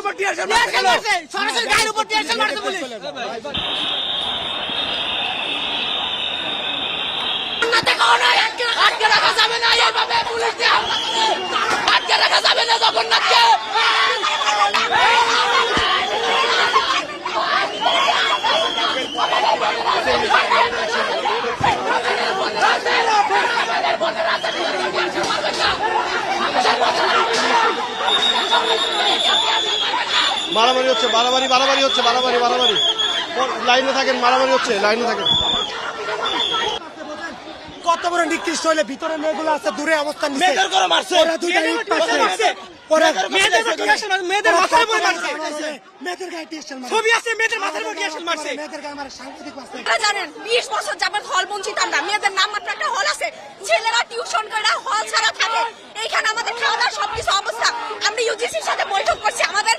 উপর টিয়ারশেল মারছে, সরাসরি গায়ের উপর টিয়ারশেল মারছে পুলিশ। আটকে রাখা যাবে না, এইভাবে পুলিশ দিয়ে হামলা করে আটকে রাখা যাবে না জগন্নাথকে। মারামারি হচ্ছে, বাড়াবাড়ি হচ্ছে, বাড়াবাড়ি লাইনে থাকেন, মারামারি হচ্ছে, লাইনে থাকেন। কত বড় নিকৃষ্ট হইলে ভিতরে মেয়েগুলো আছে, দূরে অবস্থান নিচ্ছে। মেয়েদের করে মারছে, ওরা দুইটা ইট পাচ্ছে। মেয়েদের মাথার উপর মারছে, মেয়েদের গায়ে টিয়ারশেল মারছে। ছবি আছে, মেয়েদের মাথার উপর টিয়ারশেল মারছে। মেয়েদের গায়ে মারে সাংঘাতিক মারছে। আপনারা জানেন 20 বছর যাবত হল বঞ্চিত আমরা। মেয়েদের নাম মাত্র একটা হল আছে, ছেলেরা টিউশন করে হল ছাড়া থাকে। এইখানে আমাদের খাওয়া দাওয়া সবকিছু অবস্থা। আমরা ইউজিসির সাথে বৈঠক করছি, আমাদের